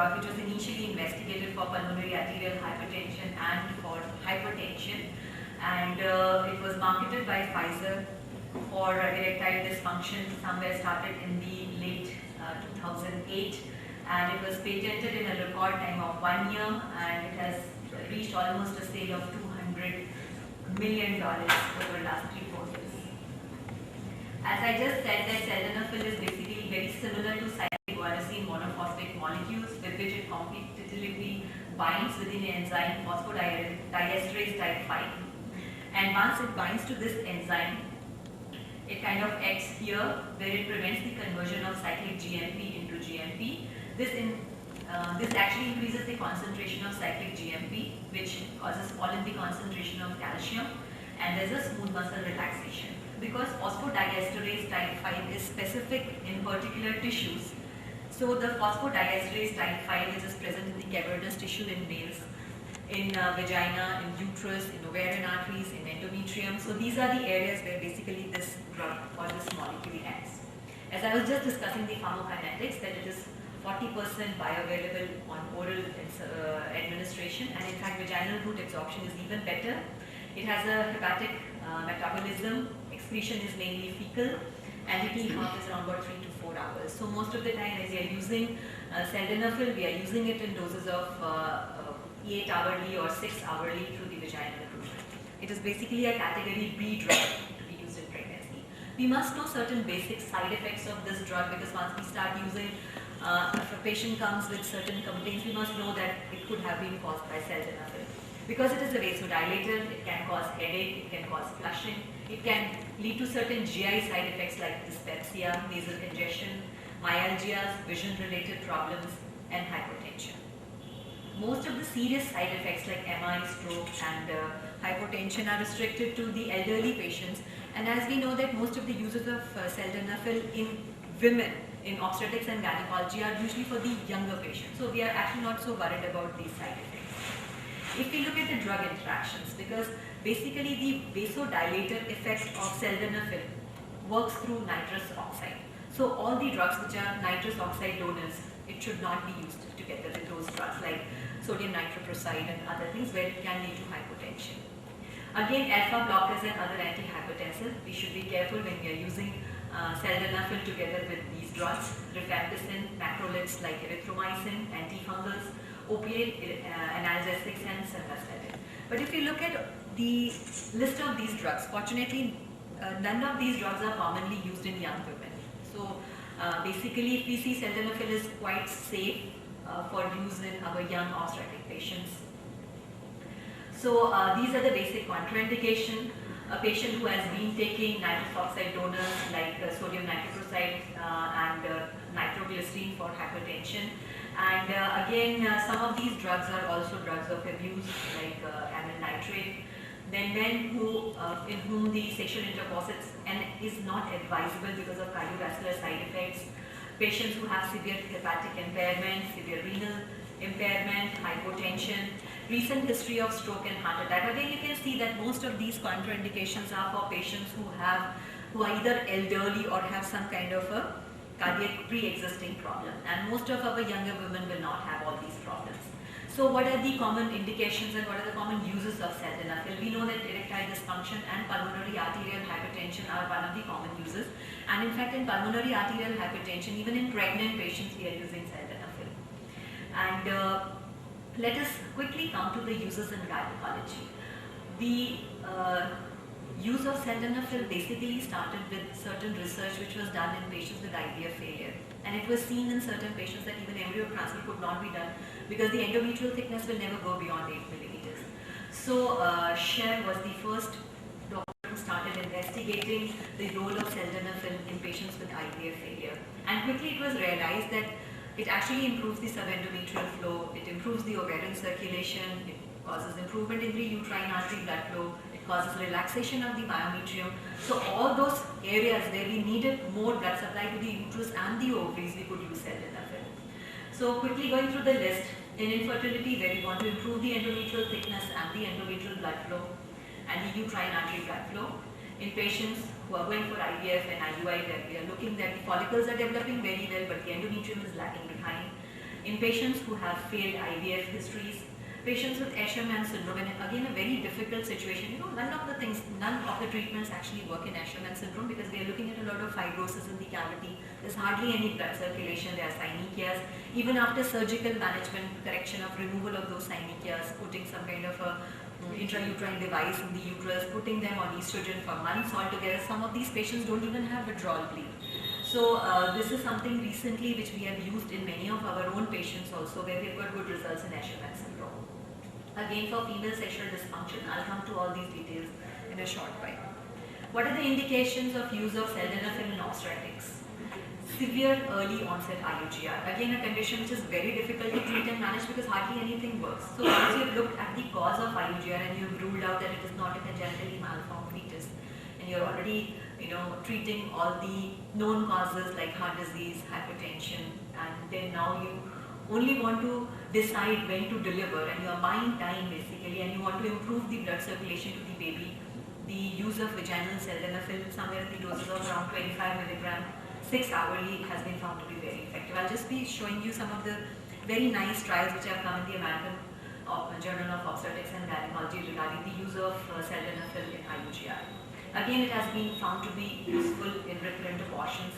drug which was initially investigated for pulmonary arterial hypertension and for hypertension, and it was marketed by Pfizer for erectile dysfunction. Somewhere started in the late 2008, and it was patented in a record time of 1 year, and it has reached almost a sale of $200 million over the last 3-4 years. As I just said, that sildenafil is basically very similar to cyclohexane monophosphate molecules, with which it competitively binds within the enzyme phosphodiesterase type 5. And once it binds to this enzyme, it kind of acts here, where it prevents the conversion of cyclic GMP into GMP. This actually increases the concentration of cyclic GMP, which causes fall in the concentration of calcium, and there's a smooth muscle relaxation. Because phosphodiesterase type 5 is specific in particular tissues, so the phosphodiesterase type 5, which is present in the cavernous tissue in males, in vagina, in uterus, in ovarian arteries, in endometrium. So these are the areas where basically this drug or this molecule acts. As I was just discussing the pharmacokinetics, that it is 40% bioavailable on oral administration, and in fact vaginal route absorption is even better. It has a hepatic metabolism, excretion is mainly fecal, and the T-half is around about 3 to 4 hours. So most of the time as we are using sildenafil, we are using it in doses of 8 hourly or 6 hourly through the vaginal route. It is basically a category B drug to be used in pregnancy. We must know certain basic side effects of this drug, because once we start using, if a patient comes with certain complaints, we must know that it could have been caused by sildenafil. Because it is a vasodilator, it can cause headache, it can cause flushing, it can lead to certain GI side effects like dyspepsia, nasal congestion, myalgias, vision-related problems, and hypertension. Most of the serious side effects like MI, stroke, and hypertension are restricted to the elderly patients. And as we know that most of the uses of sildenafil in women in obstetrics and gynecology are usually for the younger patients. So we are actually not so worried about these side effects. If we look at the drug interactions, because basically the vasodilator effect of sildenafil works through nitrous oxide. So all the drugs which are nitrous oxide donors, it should not be used together with those drugs like sodium nitroprusside and other things, where it can lead to hypotension. Again, alpha blockers and other antihypertensive, we should be careful when we are using sildenafil together with these drugs, rifampicin, macrolides like erythromycin, antifungals, opiate analgesics, and simvastatin. But if you look at the list of these drugs, fortunately none of these drugs are commonly used in young women. So basically if we see sildenafil is quite safe for use in our young obstetric patients. So these are the basic contraindication. A patient who has been taking nitrous oxide donors like sodium nitroprusside and nitroglycerin for hypertension. And again, some of these drugs are also drugs of abuse like amyl nitrate. Then men who, in whom the sexual intercourse is not advisable because of cardiovascular side effects. Patients who have severe hepatic impairment, severe renal impairment, hypotension, recent history of stroke and heart attack. Again, you can see that most of these contraindications are for patients who are either elderly or have some kind of a cardiac pre-existing problem. And most of our younger women will not have all these problems. So what are the common indications and what are the common uses of sildenafil? We know that erectile dysfunction and pulmonary arterial hypertension are one of the common uses. And in fact, in pulmonary arterial hypertension, even in pregnant patients, we are using sildenafil. And let us quickly come to the uses in gynecology. The use of sildenafil basically started with certain research which was done in patients with IVF failure. And it was seen in certain patients that even embryo transfer could not be done because the endometrial thickness will never go beyond 8 millimeters. So Scher was the first doctor who started investigating the role of sildenafil in patients with IVF failure. And quickly it was realized that it actually improves the subendometrial flow, it improves the ovarian circulation, it causes improvement in the uterine artery blood flow, it causes relaxation of the myometrium. So all those areas where we needed more blood supply to the uterus and the ovaries, we could use sildenafil. So quickly going through the list, in infertility where we want to improve the endometrial thickness and the endometrial blood flow and the uterine artery blood flow. In patients who are going for IVF and IUI, where we are looking that the follicles are developing very well but the endometrium is lagging behind. in patients who have failed IVF histories, patients with Asherman syndrome, and again a very difficult situation. None of the treatments actually work in Asherman syndrome because they are looking at a lot of fibrosis in the cavity. There's hardly any blood circulation. There are synechnias. Even after surgical management, correction of removal of those synechnias, putting some kind of a intrauterine device in the uterus, putting them on estrogen for months altogether, some of these patients don't even have withdrawal bleed. So this is something recently which we have used in many of our own patients also, where we've got good results in Asherman syndrome. Again, for female sexual dysfunction, I'll come to all these details in a short while. What are the indications of use of sildenafil in obstetrics? Severe early onset IUGR. Again, a condition which is very difficult to treat and manage because hardly anything works. So once you've looked at the cause of IUGR and you've ruled out that it is not a congenitally malformed fetus, and you're already treating all the known causes like heart disease, hypertension, and then now you only want to decide when to deliver and you are buying time basically, and you want to improve the blood circulation to the baby, the use of vaginal sildenafil somewhere in the doses of around 25 milligram 6 hourly has been found to be very effective. I'll just be showing you some of the very nice trials which have come in the American Journal of Obstetrics and Gynecology regarding the use of sildenafil in IUGR. Again, it has been found to be useful in recurrent abortions.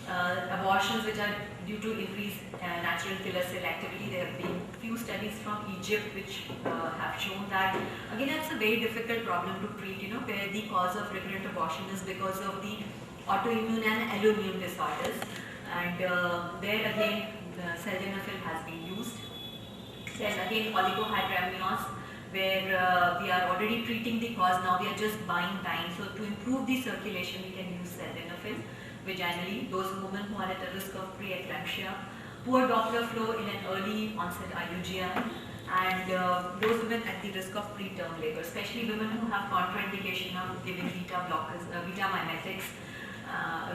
Abortions which are due to increased natural killer cell activity. There have been few studies from Egypt which have shown that, again, it's a very difficult problem to treat, where the cause of recurrent abortion is because of the autoimmune and alloimmune disorders. And there again, sildenafil has been used. Then again, oligohydramnios, where we are already treating the cause, now we are just buying time. So to improve the circulation, we can use sildenafil vaginally. Those women who are at a risk of preeclampsia, poor Doppler flow in an early onset IUGR, and those women at the risk of preterm labor, especially women who have contraindication of giving beta blockers, beta mimetics.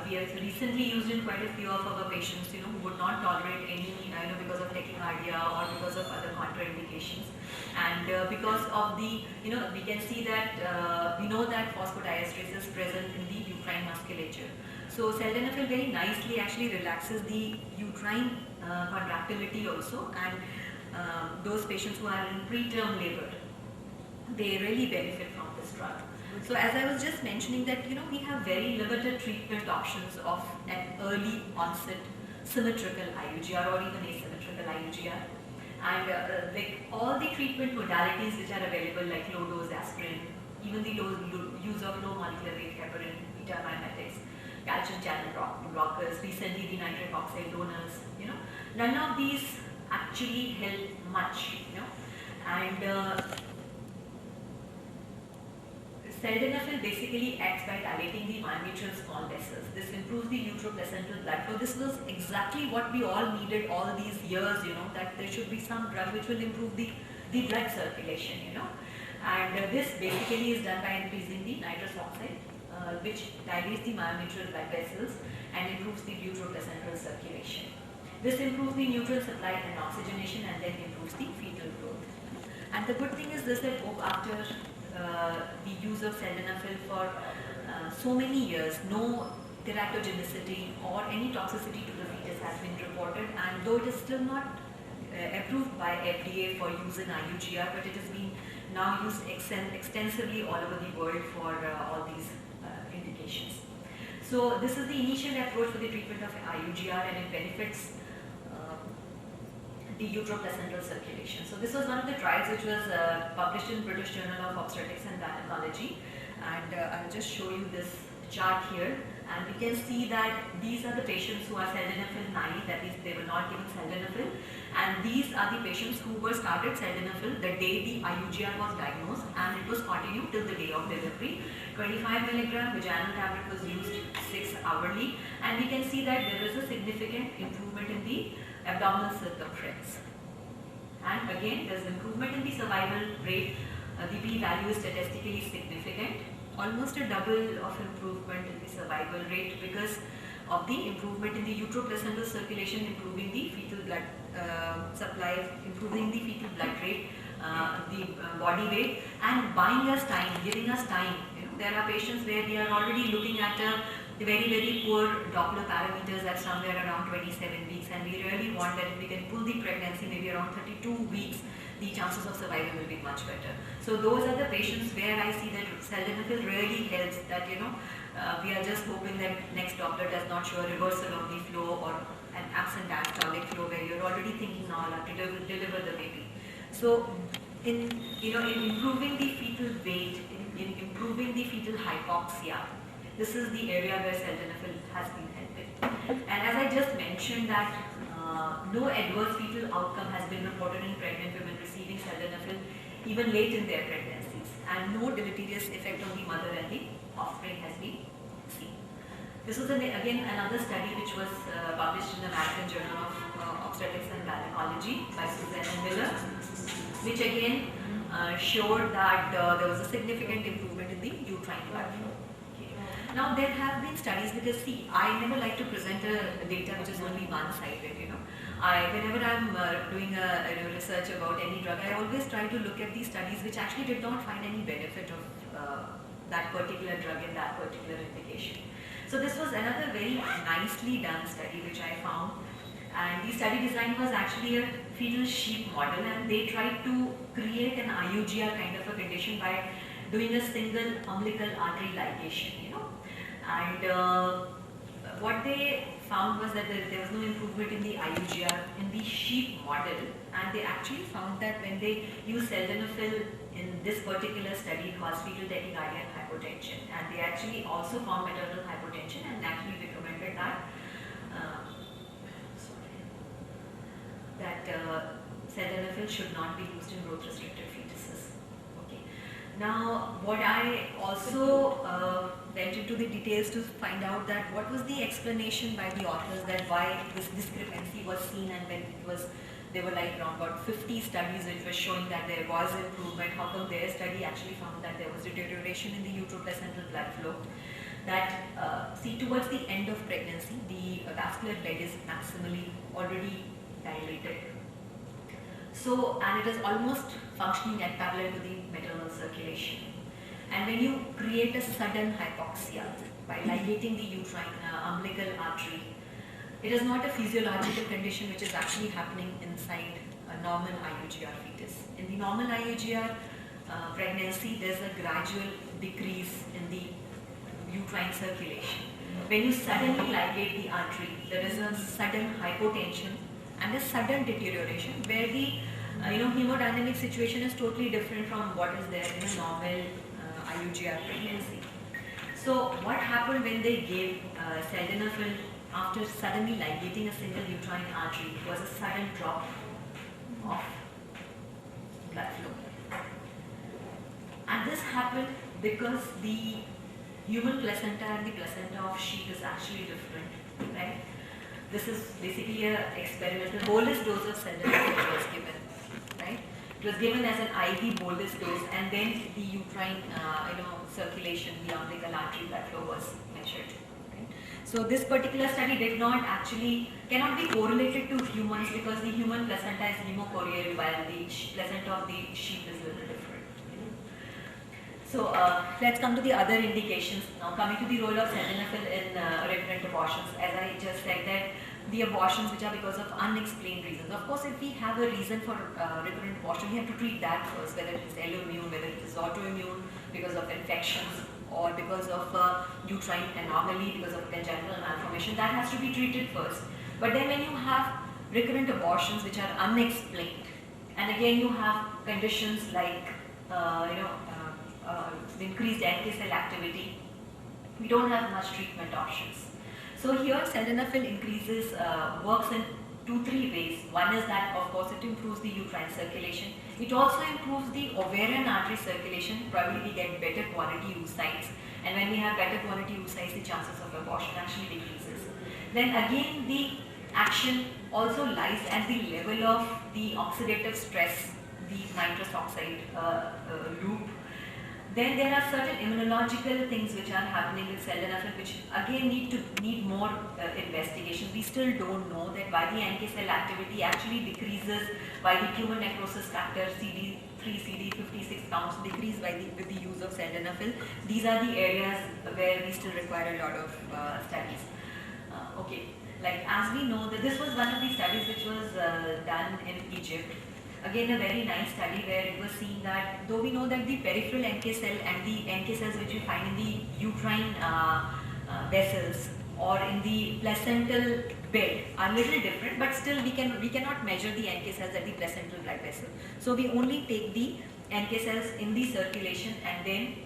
We have recently used in quite a few of our patients, who would not tolerate any, because of tachycardia or because of other contraindications. And because of the, we can see that, we know that phosphodiesterase is present in the uterine musculature. So sildenafil very nicely actually relaxes the uterine contractility also, and those patients who are in preterm labor, they really benefit from this drug. So as I was just mentioning that, we have very limited treatment options of an early onset symmetrical IUGR or even asymmetrical IUGR. And like all the treatment modalities which are available, like low dose aspirin, even the use of low molecular weight heparin, beta mimetics, calcium channel blockers, recently the nitric oxide donors, none of these actually help much, and sildenafil basically acts by dilating the myometrial small vessels. This improves the uteroplacental blood flow. This was exactly what we all needed all these years, that there should be some drug which will improve the blood circulation, And this basically is done by increasing the nitrous oxide, which dilates the myometrial blood vessels and improves the uteroplacental circulation. This improves the nutrient supply and oxygenation, and then improves the fetal growth. And the good thing is this, that after the use of sildenafil for so many years, no teratogenicity or any toxicity to the fetus has been reported, and though it is still not approved by FDA for use in IUGR, but it has been now used extensively all over the world for all these indications. So this is the initial approach for the treatment of IUGR, and it benefits the uteroplacental circulation. So this was one of the trials which was published in British Journal of Obstetrics and Gynecology, and I'll just show you this chart here, and we can see that these are the patients who are sildenafil naive, that is, they were not given sildenafil, and these are the patients who were started sildenafil the day the IUGR was diagnosed, and it was continued till the day of delivery. 25 milligram vaginal tablet was used 6 hourly, and we can see that there is a significant improvement in the abdominal circumference. And again, there is improvement in the survival rate. The p-value is statistically significant, almost a double of improvement in the survival rate because of the improvement in the uteroplacental circulation, improving the fetal blood supply, improving the fetal blood rate, the body weight, and buying us time, giving us time. There are patients where we are already looking at a the very poor Doppler parameters are somewhere around 27 weeks, and we really want that if we can pull the pregnancy maybe around 32 weeks, the chances of survival will be much better. So those are the patients where I see that sildenafil really helps, that we are just hoping that next Doppler does not show a reversal of the flow or an absent diastolic flow where you're already thinking now I'll have to deliver the baby. So in improving the fetal weight, in improving the fetal hypoxia, this is the area where sildenafil has been helping. And as I just mentioned that no adverse fetal outcome has been reported in pregnant women receiving sildenafil even late in their pregnancies, and no deleterious effect on the mother and the offspring has been seen. This was again another study which was published in the American Journal of Obstetrics and Gynecology by Suzanne and Miller, which again showed that there was a significant improvement in the uterine blood flow. Now there have been studies, because see, I never like to present a data which is only one-sided. Whenever I'm doing a research about any drug, I always try to look at these studies which actually did not find any benefit of that particular drug in that particular indication. So this was another very nicely done study which I found, and the study design was actually a fetal sheep model, and they tried to create an IUGR kind of a condition by doing a single umbilical artery ligation, and what they found was that there was no improvement in the IUGR in the sheep model, and they actually found that when they used sildenafil in this particular study called fetal tachycardia and hypotension, and they actually also found maternal hypotension and actually recommended that sildenafil should not be used in growth restricted fetuses. Okay. Now, what I also went into the details to find out that what was the explanation by the authors that why this discrepancy was seen, and when they were like around about 50 studies which were showing that there was improvement, how come their study actually found that there was deterioration in the uteroplacental blood flow? That see, towards the end of pregnancy, the vascular bed is maximally already dilated. So, and it is almost functioning at parallel to the maternal circulation. And when you create a sudden hypoxia by ligating the uterine umbilical artery, it is not a physiological condition which is actually happening inside a normal IUGR fetus. In the normal IUGR pregnancy, there's a gradual decrease in the uterine circulation. When you suddenly ligate the artery, there is a sudden hypotension and a sudden deterioration where the hemodynamic situation is totally different from what is there in a normal IUGR pregnancy. So what happened when they gave sildenafil after suddenly ligating a single uterine artery was a sudden drop of blood flow. And this happened because the human placenta and the placenta of sheep is actually different, right? This is basically an experimental bolus dose of sildenafil was given, right? It was given as an IV bolus dose, and then the uterine, circulation, the umbilical artery blood flow was measured. Right? So this particular study cannot be correlated to humans because the human placenta is hemochorial while the placenta of the sheep is a little different. So let's come to the other indications. Now coming to the role of sildenafil in recurrent abortions, as I just said that the abortions which are because of unexplained reasons. Of course, if we have a reason for recurrent abortion, we have to treat that first, whether it is alloimmune, whether it is autoimmune because of infections, or because of uterine anomaly, because of congenital malformation. That has to be treated first. But then when you have recurrent abortions which are unexplained, and again you have conditions like increased NK cell activity, we don't have much treatment options. So here sildenafil works in 2-3 ways. One is that of course it improves the uterine circulation. It also improves the ovarian artery circulation. Probably we get better quality oocytes, and when we have better quality oocytes, the chances of abortion actually decreases. Then again the action also lies at the level of the oxidative stress, the nitrous oxide loop. Then there are certain immunological things which are happening with sildenafil, which again need more investigation. We still don't know that why the NK cell activity actually decreases, why the tumor necrosis factor CD3, CD56 counts decrease with the use of sildenafil. These are the areas where we still require a lot of studies. Okay, like as we know that this was one of the studies which was done in Egypt. Again, a very nice study where it was seen that though we know that the peripheral NK cell and the NK cells which we find in the uterine vessels or in the placental bed are little different, but still we cannot measure the NK cells at the placental blood vessel. So we only take the NK cells in the circulation and then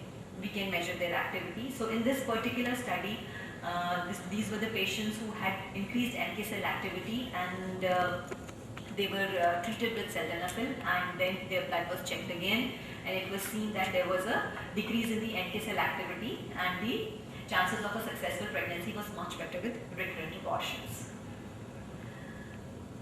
we can measure their activity. So in this particular study, these were the patients who had increased NK cell activity, and they were treated with sildenafil, and then their blood was checked again, and it was seen that there was a decrease in the NK cell activity, and the chances of a successful pregnancy was much better with recurrent abortions.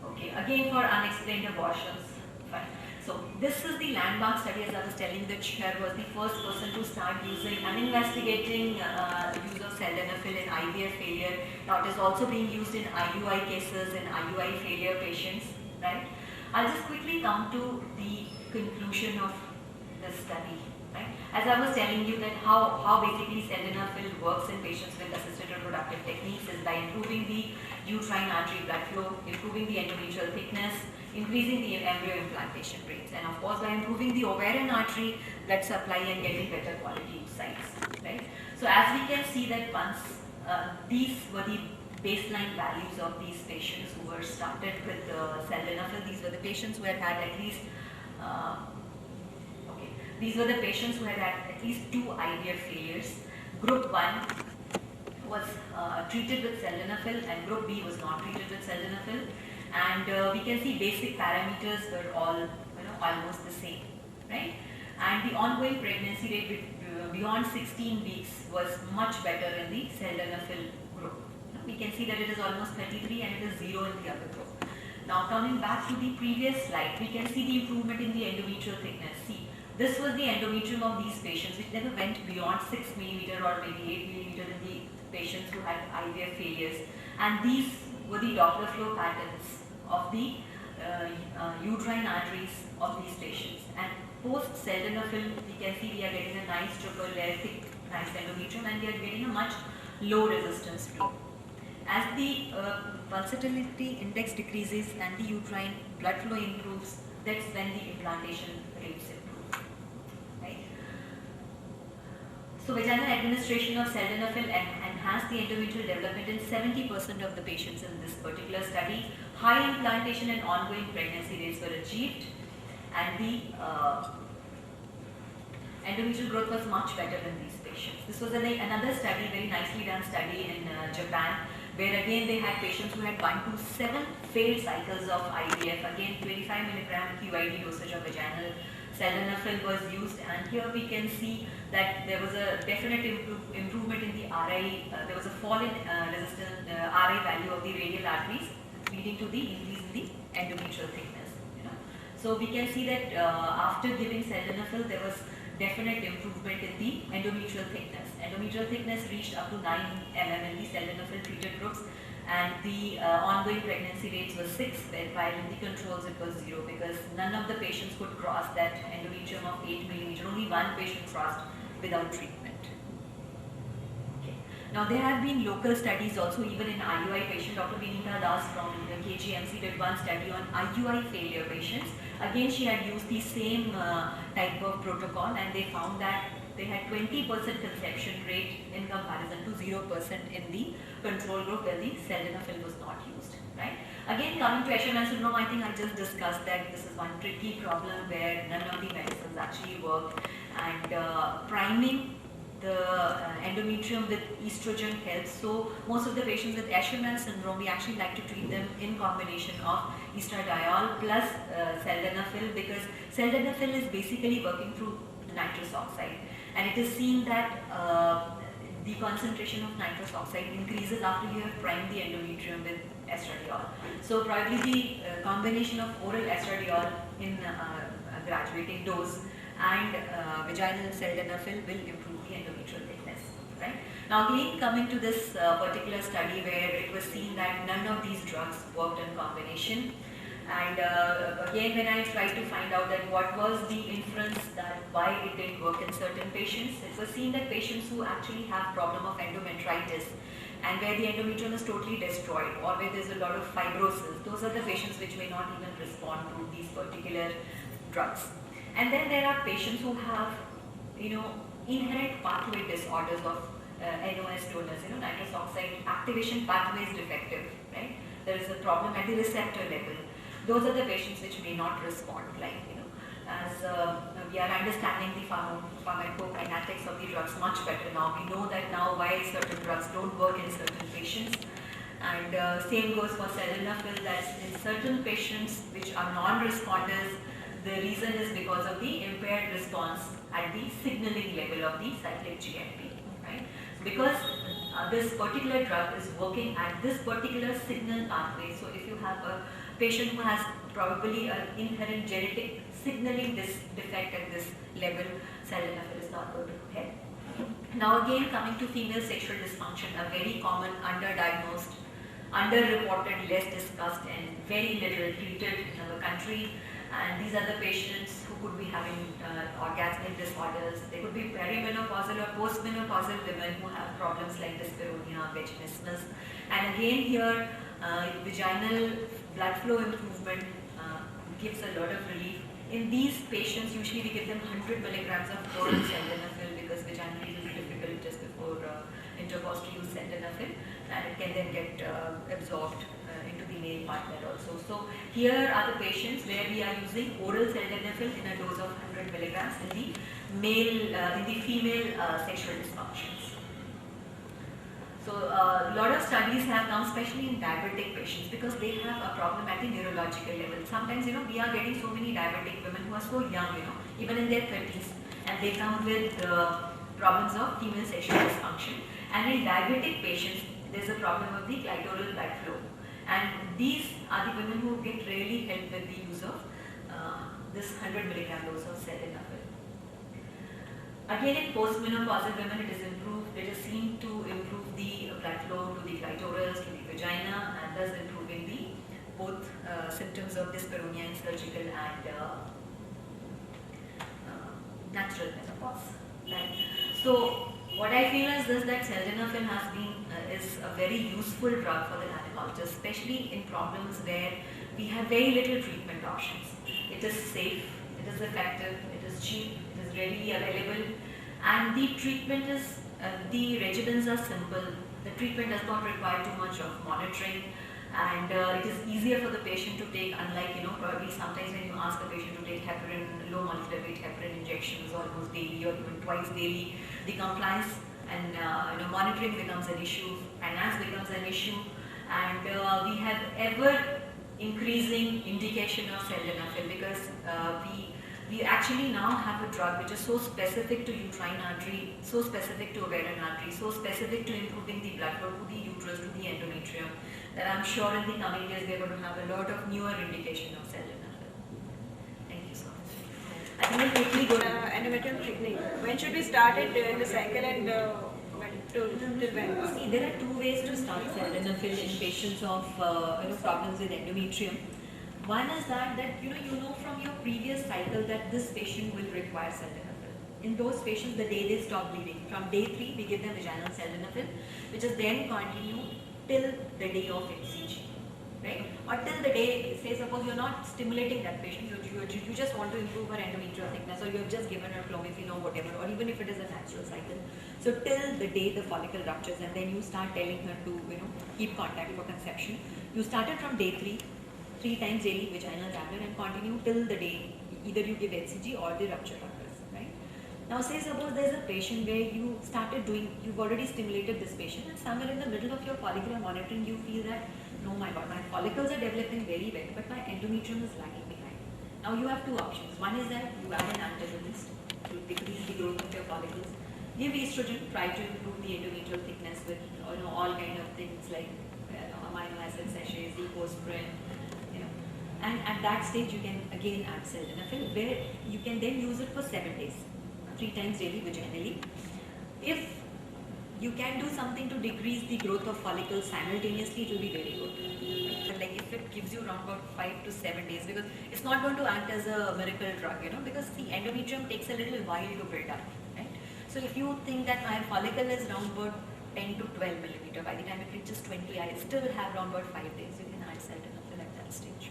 Okay, again for unexplained abortions, fine. So this is the landmark study, as I was telling you, that Sher was the first person to start using and investigating use of sildenafil in IVF failure. Now it is also being used in IUI cases, in IUI failure patients. Right? I'll just quickly come to the conclusion of the study. Right? As I was telling you that how basically sildenafil works in patients with assisted reproductive techniques is by improving the uterine artery blood flow, improving the endometrial thickness, increasing the embryo implantation rates, and of course by improving the ovarian artery blood supply and getting better quality size. Right? So as we can see that once these were the baseline values of these patients who were started with sildenafil. These were the patients who had had at least these were the patients who had had at least 2 IVF failures. Group 1 was treated with sildenafil and group B was not treated with sildenafil, and we can see basic parameters were all almost the same, right? And the ongoing pregnancy rate beyond 16 weeks was much better in the sildenafil group. We can see that it is almost 33 and it is 0 in the other group. Now coming back to the previous slide, we can see the improvement in the endometrial thickness. See, this was the endometrium of these patients which never went beyond 6 mm or maybe 8 mm in the patients who had IVF failures, and these were the Doppler flow patterns of the uterine arteries of these patients. And post sildenafil, we can see we are getting a nice triple layer thick, nice endometrium, and we are getting a much low resistance flow. As the pulsatility index decreases and the uterine blood flow improves, that's when the implantation rates improve. Right? So vaginal administration of sildenafil enhanced the endometrial development in 70% of the patients in this particular study. High implantation and ongoing pregnancy rates were achieved, and the endometrial growth was much better in these patients. This was another study, very nicely done study in Japan, where again they had patients who had 1 to 7 failed cycles of IVF. Again 25 milligram QID dosage of vaginal sildenafil was used, and here we can see that there was a definite improvement in the RI, there was a fall in RI value of the radial arteries, leading to the increase in the endometrial thickness. So we can see that after giving sildenafil, there was definite improvement in the endometrial thickness. Endometrial thickness reached up to 9 mm in the sildenafil treated groups, and the ongoing pregnancy rates were 6, while in the controls it was 0, because none of the patients could cross that endometrium of 8 mm. Only one patient crossed without treatment. Okay. Now there have been local studies also, even in IUI patient. Dr. Vinita Das from the KGMC did one study on IUI failure patients. Again, she had used the same type of protocol, and they found that they had 20% conception rate in comparison to 0% in the control group where the sildenafil was not used. Right? Again, coming to Asherman syndrome, I think I just discussed that this is one tricky problem where none of the medicines actually work, and priming the endometrium with estrogen helps. So most of the patients with Asherman syndrome, we actually like to treat them in combination of estradiol plus sildenafil, because sildenafil is basically working through nitrous oxide, and it is seen that the concentration of nitrous oxide increases after you have primed the endometrium with estradiol. So probably the combination of oral estradiol in a graduating dose and vaginal sildenafil will improve the endometrial thickness. Right? Now again, coming to this particular study where it was seen that none of these drugs worked in combination, and again when I tried to find out that what was the inference that why it didn't work in certain patients, it was seen that patients who actually have problem of endometritis and where the endometrium is totally destroyed or where there's a lot of fibrosis, those are the patients which may not even respond to these particular drugs. And then there are patients who have, inherent pathway disorders of NOS donors, nitrous oxide activation pathway is defective, right? There is a problem at the receptor level. Those are the patients which may not respond, like, as we are understanding the pharmacokinetics of the drugs much better now. We know that now why certain drugs don't work in certain patients. And same goes for sildenafil, that in certain patients which are non-responders, the reason is because of the impaired response at the signaling level of the cyclic GMP, right? Because this particular drug is working at this particular signal pathway. So if you have a patient who has probably an inherent genetic signaling defect at this level, sildenafil is not going to help. Now again, coming to female sexual dysfunction, a very common underdiagnosed, underreported, less discussed and very little treated in our country. And these are the patients who could be having orgasmic disorders. They could be perimenopausal or postmenopausal women who have problems like dyspareunia, vaginismus. And again here, vaginal blood flow improvement gives a lot of relief. In these patients, usually we give them 100 milligrams of oral sildenafil because vaginally it is difficult just before intercourse to use sildenafil, and it can then get absorbed into the male partner also. So here are the patients where we are using oral sildenafil in a dose of 100 milligrams in the female sexual dysfunctions. So a lot of studies have come, especially in diabetic patients, because they have a problem at the neurological level. Sometimes, we are getting so many diabetic women who are so young, even in their 30s, and they come with problems of female sexual dysfunction. And in diabetic patients, there's a problem of the clitoral blood flow. And these are the women who get really help with the use of this 100 milligram dose of sildenafil. Again, in postmenopausal women, it is improved. It is seen to improve the blood flow to the clitoris, to the vagina, and thus improving the both symptoms of dyspareunia in surgical and natural menopause. Right? So, what I feel is this, that sildenafil has been is a very useful drug for the gynecologist, especially in problems where we have very little treatment options. It is safe, it is effective, it is cheap, it is readily available, and the treatment is, the regimens are simple. The treatment does not require too much of monitoring, and it is easier for the patient to take, unlike, probably sometimes when you ask a patient to take heparin, low molecular weight heparin injections almost daily or even twice daily, the compliance and monitoring becomes an issue, finance becomes an issue, and we have ever increasing indication of sildenafil because we actually now have a drug which is so specific to uterine artery, so specific to ovarian artery, so specific to improving the blood flow to the uterus, to the endometrium, that I'm sure in the coming years we are going to have a lot of newer indication of sildenafil. Thank you so much. I think we'll quickly go to endometrial thickening. When should we start it in the cycle and till when? See, there are two ways to start sildenafil in patients of problems with endometrium. One is that you know from your previous cycle that this patient will require sildenafil. In those patients, the day they stop bleeding, from day 3 we give them vaginal sildenafil, which is then continued till the day of HCG, right? Or till the day, say suppose you're not stimulating that patient, you just want to improve her endometrial thickness, or you have just given her clomiphene or whatever, or even if it is a natural cycle. So till the day the follicle ruptures, and then you start telling her to keep contact for conception. You started from day 3 times daily vaginal tablet and continue till the day either you give HCG or the rupture occurs, right? Now say suppose there is a patient where you've already stimulated this patient, and somewhere in the middle of your follicular monitoring you feel that, no my god, my follicles are developing very well, but my endometrium is lagging behind. Now you have two options. One is that you add an antagonist to decrease the growth of your follicles. Give estrogen, try to improve the endometrial thickness with all kind of things like amino acid sachets, ecosprin, And at that stage, you can again add sildenafil, where you can then use it for 7 days, 3 times daily vaginally. If you can do something to decrease the growth of follicles simultaneously, it will be very good. But like if it gives you around about 5 to 7 days, because it's not going to act as a miracle drug, because the endometrium takes a little while to build up, right? So if you think that my follicle is around about 10 to 12 millimeter, by the time it reaches 20, I still have around about 5 days, you can add sildenafil at that stage.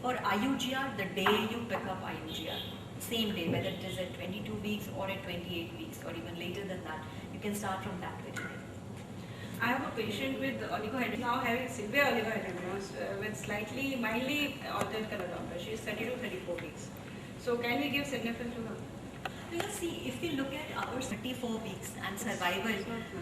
For IUGR, the day you pick up IUGR, same day, whether it is at 22 weeks or at 28 weeks or even later than that, you can start from that vigil. I have a patient with oligohydramnios, now having severe oligohydramnios with slightly mildly altered color doctor. She is 30 to 34 weeks. So can we give sildenafil to her? Well, see, if we look at ours 34 weeks and survival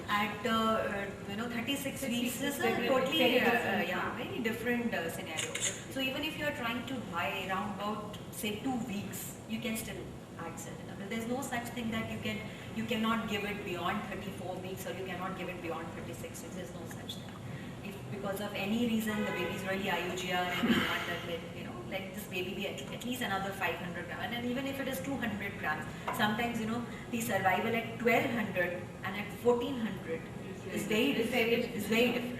at 36 weeks is a totally very different scenario. So even if you are trying to buy around about say 2 weeks, you can still add sildenafil. There's no such thing that you cannot give it beyond 34 weeks or you cannot give it beyond 36 weeks. There's no such thing. If because of any reason the baby is really IUGR and we want that let this baby be at least another 500 grams, and even if it is 200 grams, sometimes the survival at 1200 and at 1400 is very different.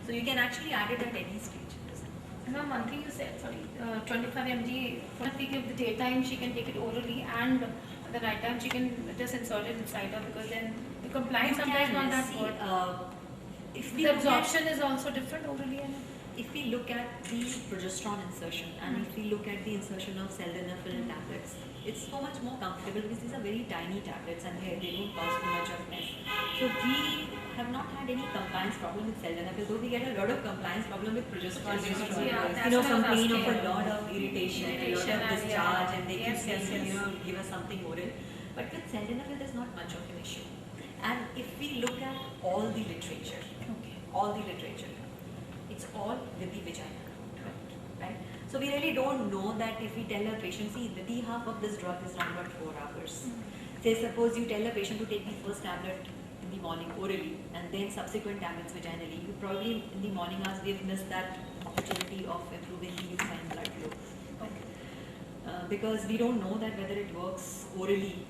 So you can actually add it at any stage. Ma'am, one thing you said, 25 mg, if we give the daytime, she can take it orally, and the night time she can just insert it inside her, because then the compliance sometimes not that good. The absorption is also different orally. And if we look at the progesterone insertion and if we look at the insertion of sildenafil tablets, it's so much more comfortable because these are very tiny tablets and they don't cause too much of mess. So we have not had any compliance problem with sildenafil, though we get a lot of compliance problem with progesterone. Complain of a lot of irritation, a lot of discharge, and they keep saying, give us something oral. But with sildenafil, there's not much of an issue. And if we look at all the literature, it's all with the vagina, right? So we really don't know that if we tell a patient, see, the half of this drug is around about 4 hours. Say suppose you tell a patient to take the first tablet in the morning orally and then subsequent tablets vaginally, you probably in the morning hours we've missed that opportunity of improving the uterine blood flow. Because we don't know that whether it works orally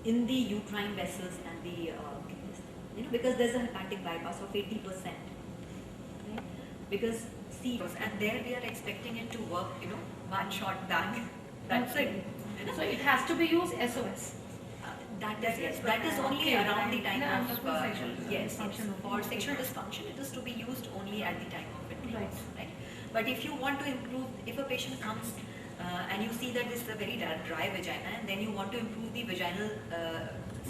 in the uterine vessels and the because there's a hepatic bypass of 80%. Right? Because and there we are expecting it to work, one shot bang. That's it. so it has to be used SOS. That is only around the time of for sexual dysfunction, it is to be used only at the time of intercourse, right? But if you want to improve, if a patient comes and you see that this is a very dry vagina, and then you want to improve the vaginal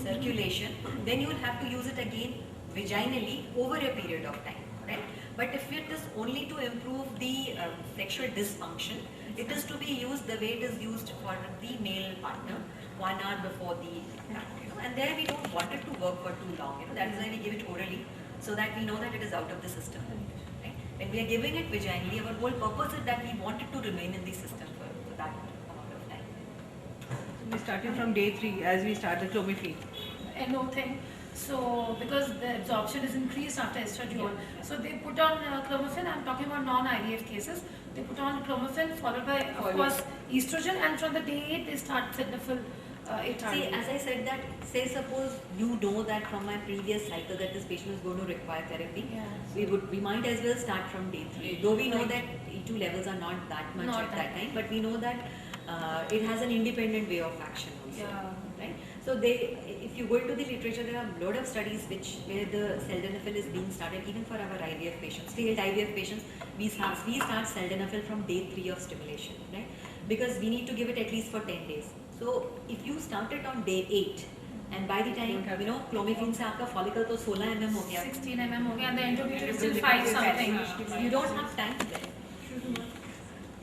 circulation, then you will have to use it again vaginally over a period of time, right? But if it is only to improve the sexual dysfunction, it is to be used the way it is used for the male partner 1 hour before the and there we don't want it to work for too long. That is why we give it orally, so that we know that it is out of the system. Right? When we are giving it vaginally, our whole purpose is that we want it to remain in the system for that amount of time. So we started from day 3 as we started clomiphene. No thing. So because the absorption is increased after estradiol, so they put on clomiphene. I'm talking about non-IVF cases. They put on clomiphene followed by, of course, estrogen, and from the day 8 they start sildenafil. See, as I said that, say suppose you know that from my previous cycle that this patient is going to require therapy, we might as well start from day 3. Though we know that E2 levels are not that much at that time, but we know that it has an independent way of action also, right? So if you go into the literature, there are a lot of studies where the sildenafil is being started even for our IVF patients. Failed IVF patients, we start sildenafil from day 3 of stimulation, right? Because we need to give it at least for 10 days. So if you start it on day 8, and by the time clomiphene से आपका follicle तो 16 mm हो गया, 16 mm हो गया, and the endometrium is still 5 something. You don't have time there.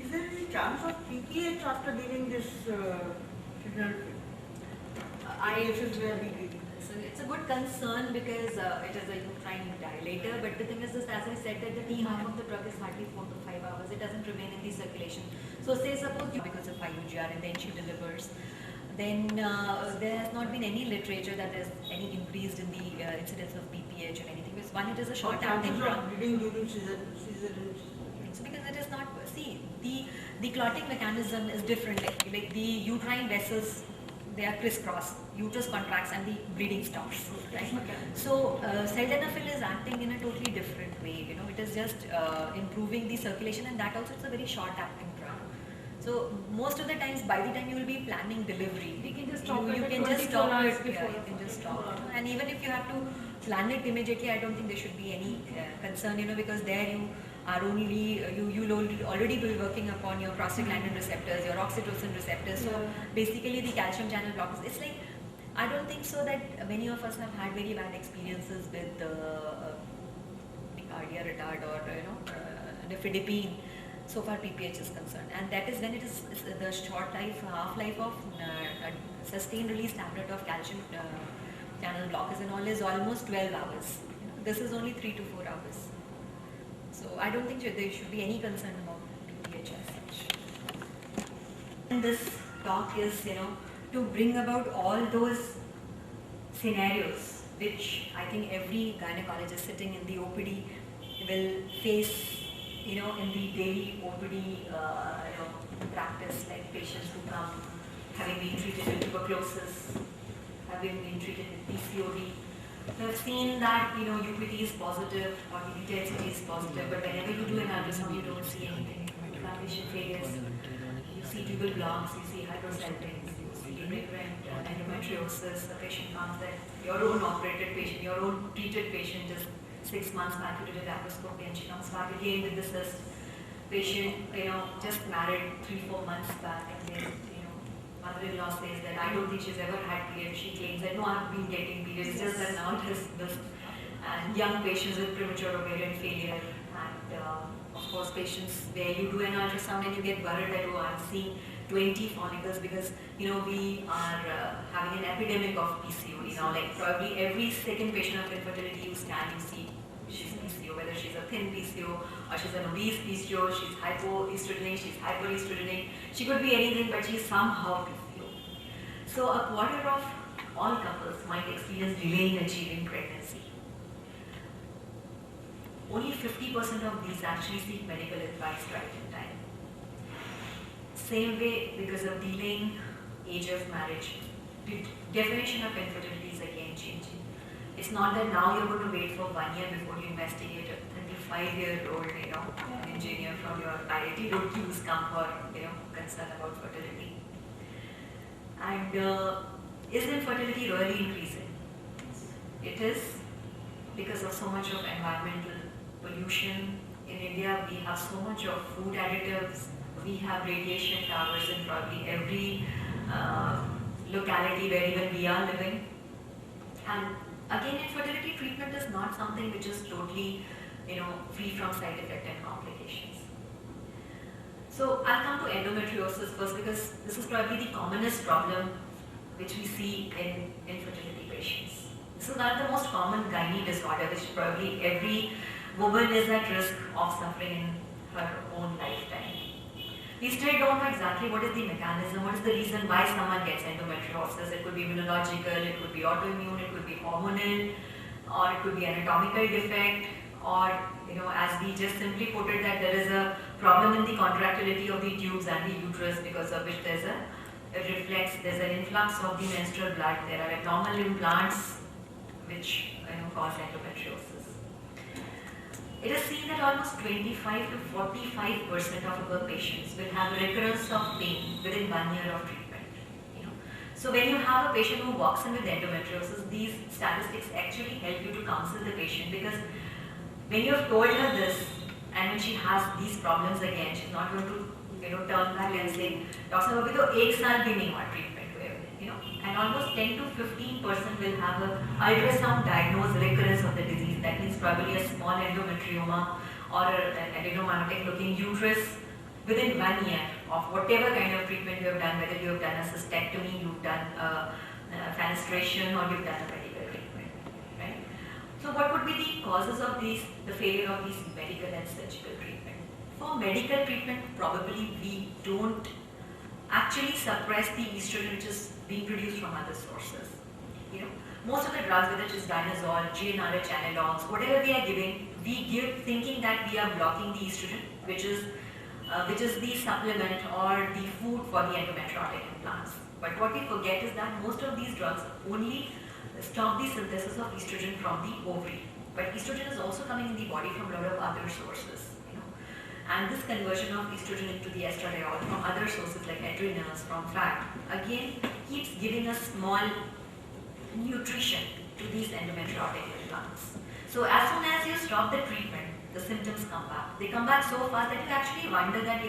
Is there any chance of PPH after giving this So it's a good concern because it is a uterine dilator, but the thing is this, as I said, that the T half of the drug is hardly 4 to 5 hours. It doesn't remain in the circulation. So say suppose because of IUGR and then she delivers, then there has not been any literature that there's any increased in the incidence of PPH or anything. Because one, it is a short-acting drug. Bleeding during cesarean. So because it is not see, the clotting mechanism is different. Like the uterine vessels, they are crisscross. Uterus contracts and the bleeding stops. Right? So sildenafil is acting in a totally different way. It is just improving the circulation, and that also it's a very short-acting drug. So most of the times, by the time you will be planning delivery, We can just stop you it can at just 24 stop hours it. before. You can just stop it. And even if you have to plan it immediately, I don't think there should be any concern, because there you are only, you'll already be working upon your prostaglandin receptors, your oxytocin receptors. So basically the calcium channel blockers. It's like, I don't think so that many of us have had very bad experiences with cardia retard or nifedipine, so far PPH is concerned, and that is when it is the short half-life of sustained release tablet of calcium channel blockers and all is almost 12 hours. This is only 3 to 4 hours. So I don't think there should be any concern about PPH as such. And this talk is, to bring about all those scenarios which I think every gynecologist sitting in the OPD will face, in the daily OPD practice, like patients who come having been treated with tuberculosis, having been treated with PCOD. So I've seen that, UPT is positive or the density is positive, but whenever you do an ultrasound, you don't see anything. Inflammation failures, you see tubal blocks, you see hydrocephalus, you see recurrent endometriosis. The patient comes that your own operated patient, your own treated patient just 6 months back you did a laparoscopy and she comes back again with the cyst. Patient, just married 3-4 months back, and then, mother-in-law says that I don't think she's ever had periods. She claims that no, I've been getting periods, just that now it is this. And young patients with premature ovarian failure, and of course patients where you do an ultrasound and you get worried that, oh, I'm seeing 20 follicles, because we are having an epidemic of PCOD now. Like probably every second patient of infertility you scan, you see she's PCO, whether she's a thin PCO or she's an obese PCO, she's hypoestrogenic, she's hyperestrogenic, she could be anything, but she's somehow PCO. So a quarter of all couples might experience delay in achieving pregnancy. Only 50% of these actually seek medical advice right in time. Same way, because of delaying age of marriage, the definition of infertility is again changing. It's not that now you're going to wait for 1 year before you investigate a 35-year-old, engineer from your IIT Roorkee come for, concern about fertility. And is infertility really increasing? It is, because of so much of environmental pollution. In India, we have so much of food additives. We have radiation towers in probably every locality where even we are living. And again, infertility treatment is not something which is totally, free from side effect and complications. So I'll come to endometriosis first, because this is probably the commonest problem which we see in infertility patients. This is one of the most common gynae disorder, which probably every woman is at risk of suffering in her own lifetime. We still don't know exactly what is the mechanism, what is the reason why someone gets endometriosis. It could be immunological, it could be autoimmune, it could be hormonal, or it could be anatomical defect, or as we just simply put it, that there is a problem in the contractility of the tubes and the uterus, because of which there's there's an influx of the menstrual blood. There are abnormal implants which cause endometriosis. It is seen that almost 25 to 45% of our patients will have recurrence of pain within 1 year of treatment. So when you have a patient who walks in with endometriosis, these statistics actually help you to counsel the patient, because when you have told her this and when she has these problems again, she's not going to turn back and say, Dr. Babhi, to 1 saal bhi nahi hua treatment hue, and almost 10 to 15% will have a ultrasound diagnosed recurrence of the disease. That means probably a small endometrioma or an adenomyotic looking uterus within 1 year of whatever kind of treatment you have done, whether you have done a cystectomy, you've done a fenestration, or you've done a medical treatment, right? So what would be the causes of the failure of these medical and surgical treatment? For medical treatment, probably we don't actually suppress the estrogen which is being produced from other sources. Most of the drugs, whether it is dinazole, GnRH analogs, whatever we are giving, we give thinking that we are blocking the estrogen, which is which is the supplement or the food for the endometriotic implants. But what we forget is that most of these drugs only stop the synthesis of estrogen from the ovary. But estrogen is also coming in the body from a lot of other sources. And this conversion of estrogen into the estradiol from other sources like adrenals, from fat, again keeps giving us small nutrition to these endometriotic implants. So as soon as you stop the treatment, the symptoms come back. They come back so fast that you actually wonder that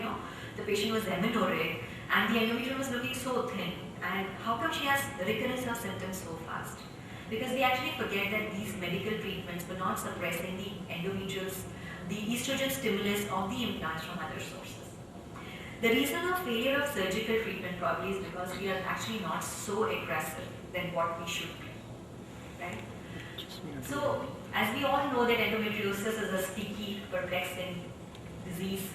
the patient was amenorrheic and the endometrium was looking so thin, and how come she has recurrence of symptoms so fast? Because we actually forget that these medical treatments were not suppressing the endometrials, the estrogen stimulus of the implants from other sources. The reason of failure of surgical treatment probably is because we are actually not so aggressive than what we should be, right? So, as we all know that endometriosis is a sticky, perplexing disease,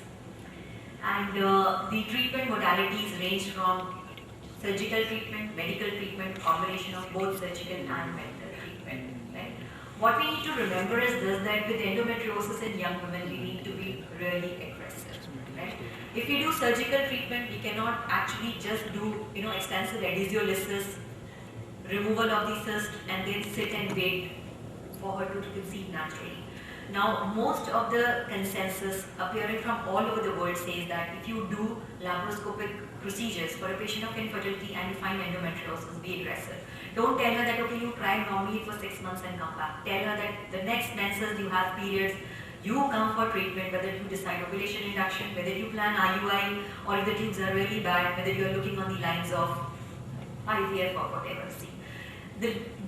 and the treatment modalities range from surgical treatment, medical treatment, combination of both surgical and medical treatment, right? What we need to remember is this, that with endometriosis in young women, we need to be really aggressive, right? If we do surgical treatment, we cannot actually just do, extensive adhesiolysis, removal of the cyst, and then sit and wait for her to conceive naturally. Now, most of the consensus appearing from all over the world says that if you do laparoscopic procedures for a patient of infertility and you find endometriosis, be aggressive. Don't tell her that, okay, you try normally for 6 months and come back. Tell her that the next menses you have periods, you come for treatment, whether you decide ovulation induction, whether you plan IUI, or if the tubes are really bad, whether you are looking on the lines of IVF or whatever. See,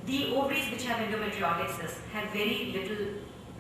the ovaries which have endometriotic cysts have very little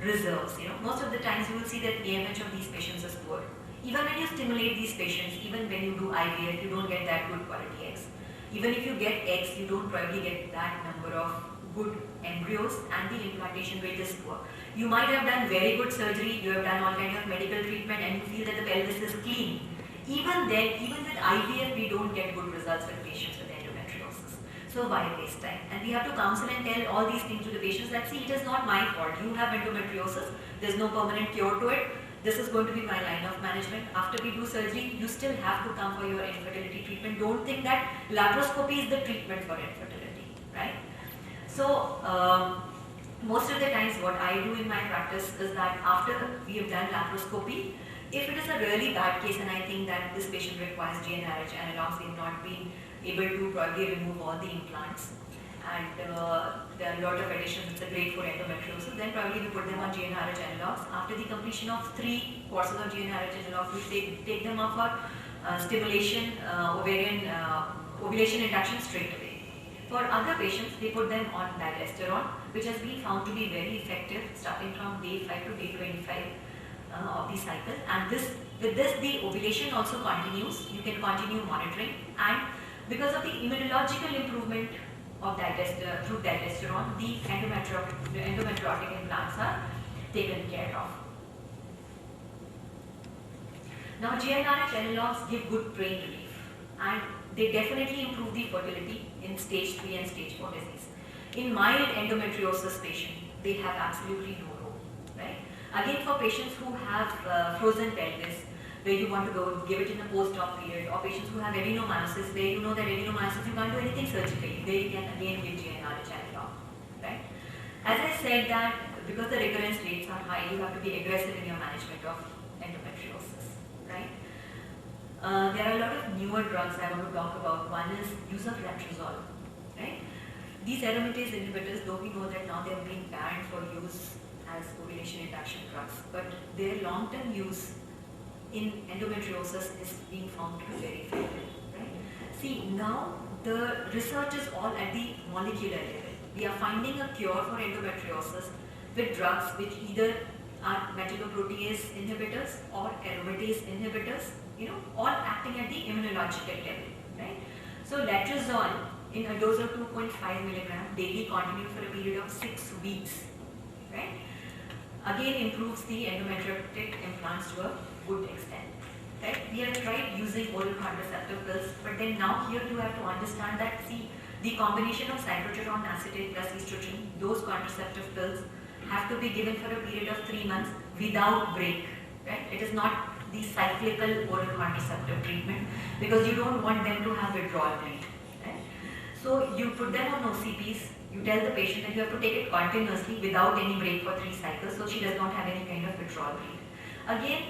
reserves. Most of the times you will see that AMH of these patients is poor. Even when you stimulate these patients, even when you do IVF, you don't get that good quality eggs. Even if you get eggs, you don't probably get that number of good embryos, and the implantation rate is poor. You might have done very good surgery, you have done all kind of medical treatment, and you feel that the pelvis is clean. Even then, even with IVF, we don't get good results with patients with endometriosis. So why waste time? And we have to counsel and tell all these things to the patients that, see, it is not my fault. You have endometriosis, there's no permanent cure to it. This is going to be my line of management. After we do surgery, you still have to come for your infertility treatment. Don't think that laparoscopy is the treatment for infertility, right? So, most of the times what I do in my practice is that after we have done laparoscopy, if it is a really bad case and I think that this patient requires GnRH analogs, we have not been able to probably remove all the implants, and there are a lot of additions, it's a great for endometriosis, then probably we put them on GnRH analogs. After the completion of 3 courses of GnRH analogs, we take them up for stimulation, ovulation induction straight away. For other patients, they put them on diasteron, which has been found to be very effective starting from day 5 to day 25 of the cycle. And with this, the ovulation also continues. You can continue monitoring, and because of the immunological improvement of through diasteron, the endometriotic implants are taken care of. Now, GnRH analogs give good pain relief, and they definitely improve the fertility in stage 3 and stage 4 disease. In mild endometriosis patient, they have absolutely no role, right? Again, for patients who have frozen pelvis, where you want to go give it in the post-op period, or patients who have adenomyosis, where you know that adenomyosis you can't do anything surgically, there you can again give GnRH analog, right? As I said that because the recurrence rates are high, you have to be aggressive in your management of endometriosis, right? There are a lot of newer drugs I want to talk about. One is use of letrozole, right? These aromatase inhibitors, though we know that now they have been banned for use as ovulation induction drugs, but their long-term use in endometriosis is being found to be very effective, right? See, now the research is all at the molecular level. We are finding a cure for endometriosis with drugs which either are metalloprotease inhibitors or aromatase inhibitors, all acting at the immunological level, right? So letrozole in a dose of 2.5 milligram daily continued for a period of 6 weeks, right? Again improves the endometriotic implants to a good extent, right? We have tried using oral contraceptive pills, but then now here you have to understand that, see, the combination of cyclotron acetate plus estrogen, those contraceptive pills have to be given for a period of 3 months without break, right? It is not the cyclical oral contraceptive treatment because you don't want them to have withdrawal bleed. Right? So you put them on OCPs, you tell the patient that you have to take it continuously without any break for 3 cycles so she does not have any kind of withdrawal bleed. Again,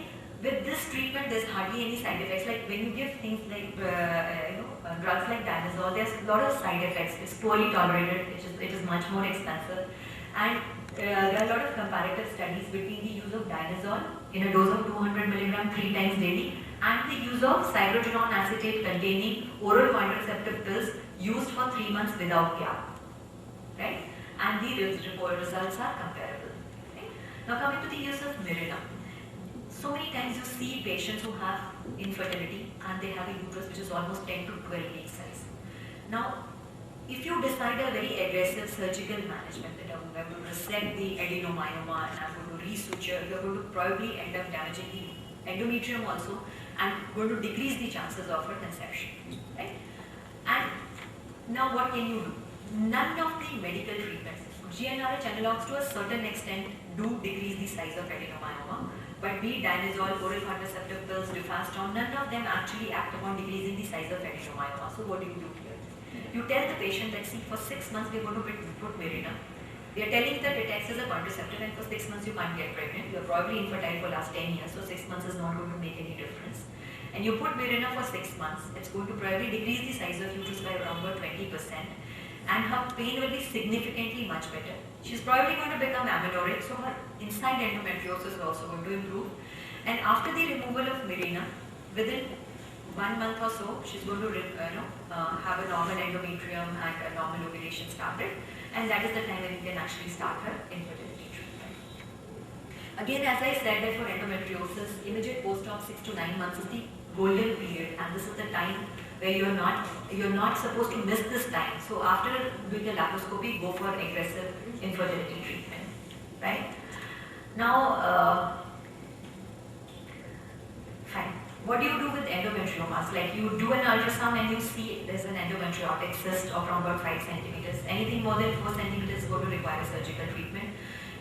with this treatment, there's hardly any side effects. Like when you give things like drugs like Danazol, there's a lot of side effects. It's poorly tolerated. It is much more expensive, and there are a lot of comparative studies between the use of Danazol in a dose of 200 mg 3 times daily and the use of cyprogenol acetate containing oral contraceptive pills used for 3 months without gap. Right? And the results are comparable. Right? Now coming to the use of Mirena. So many times you see patients who have infertility and they have a uterus which is almost 10 to 12 week size. Now, if you decide a very aggressive surgical management that I'm going to resect the adenomyoma and I'm going to resuture, you're going to probably end up damaging the endometrium also and going to decrease the chances of a conception. Right? And now what can you do? None of the medical treatments, GnRH analogs to a certain extent do decrease the size of adenomyoma. But be it Danazol, oral contraceptive pills, Rifaston, none of them actually act upon decreasing the size of adenomyoma. So what do you do here? You tell the patient that, see, for 6 months we are going to put Mirena. We are telling you that it acts as a contraceptive and for 6 months you can't get pregnant. You are probably infertile for last 10 years, so 6 months is not going to make any difference. And you put Mirena for 6 months, it's going to probably decrease the size of uterus by around 20%. And her pain will be significantly much better. She's probably going to become amenorrheic, so her inside endometriosis is also going to improve. And after the removal of Mirena, within 1 month or so, she's going to have a normal endometrium and a normal ovulation started. And that is the time when you can actually start her infertility treatment. Again, as I said that for endometriosis, immediate post-op 6 to 9 months is the golden period, and this is the time where you're not supposed to miss this time. So after doing the laparoscopy, go for aggressive infertility treatment, right? Now, fine. What do you do with endometriomas? Like you do an ultrasound and you see there's an endometriotic cyst of around about 5 centimeters. Anything more than 4 centimeters is going to require a surgical treatment.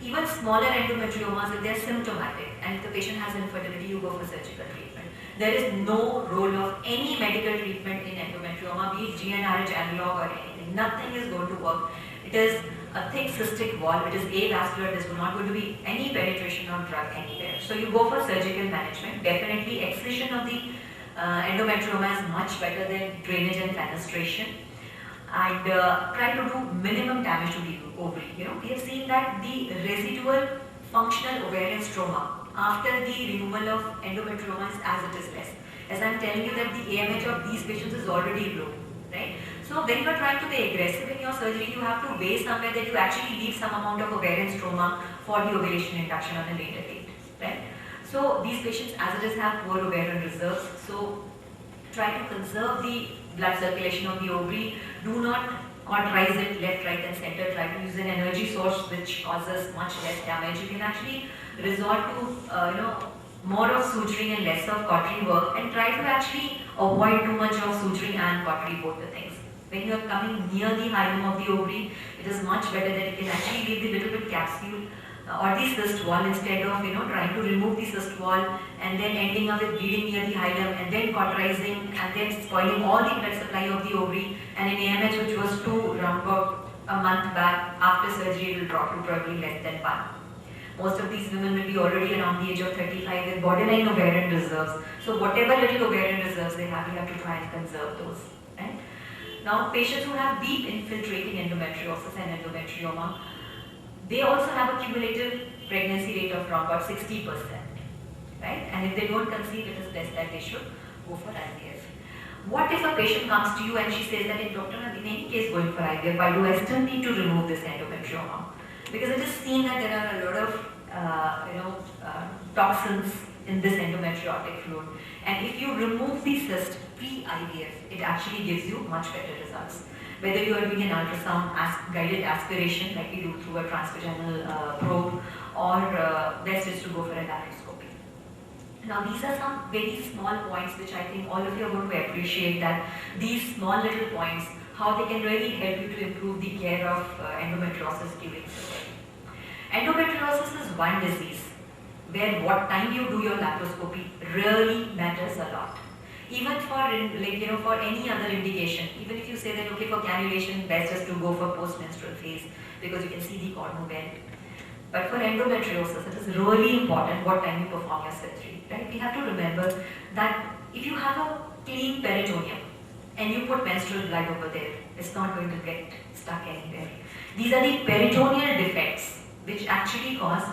Even smaller endometriomas, if they're symptomatic and if the patient has infertility, you go for surgical treatment. There is no role of any medical treatment in endometrioma, be it GnRH analog or anything. Nothing is going to work. It is a thick cystic wall, it is avascular, there's not going to be any penetration of drug anywhere. So you go for surgical management. Definitely excision of the endometrioma is much better than drainage and fenestration. And try to do minimum damage to the ovary. We have seen that the residual functional ovarian stroma after the removal of endometrioma is as it is less. As I am telling you that the AMH of these patients is already low, right? So when you are trying to be aggressive in your surgery, you have to weigh somewhere that you actually leave some amount of ovarian stroma for the ovulation induction on a later date, right? So these patients as it is have poor ovarian reserves, so try to conserve the blood circulation of the ovary. Do not cauterize it left, right and center. Try to use an energy source which causes much less damage. You can actually resort to more of suturing and less of cautery work, and try to actually avoid too much of suturing and cautery, both the things. When you are coming near the hilum of the ovary, it is much better that you can actually leave the little bit capsule or the cyst wall instead of trying to remove the cyst wall and then ending up with bleeding near the hilum and then cauterizing and then spoiling all the blood supply of the ovary. And in AMH, which was 2 around about a month back, after surgery it will drop to probably less than 1. Most of these women will be already around the age of 35 with borderline ovarian reserves. So whatever little ovarian reserves they have, you have to try and conserve those. Right? Now, patients who have deep infiltrating endometriosis and endometrioma, they also have a cumulative pregnancy rate of around about 60%. Right? And if they don't conceive, it is best that they should go for IVF. What if a patient comes to you and she says that, doctor, I'm in any case going for IVF, why do I still need to remove this endometrioma? Because it is seen that there are a lot of toxins in this endometriotic fluid, and if you remove the cyst pre-IVF, it actually gives you much better results. Whether you are doing an ultrasound guided aspiration like we do through a transvaginal probe, or best is to go for a laparoscopy. Now these are some very small points which I think all of you are going to appreciate, that these small little points, how they can really help you to improve the care of endometriosis during surgery. Endometriosis is one disease where what time you do your laparoscopy really matters a lot. Even for for any other indication, even if you say that okay, for cannulation best is to go for post-menstrual phase because you can see the cord move well. But for endometriosis, it is really important what time you perform your surgery, right? We have to remember that if you have a clean peritoneum and you put menstrual blood over there, it's not going to get stuck anywhere. These are the peritoneal defects which actually cause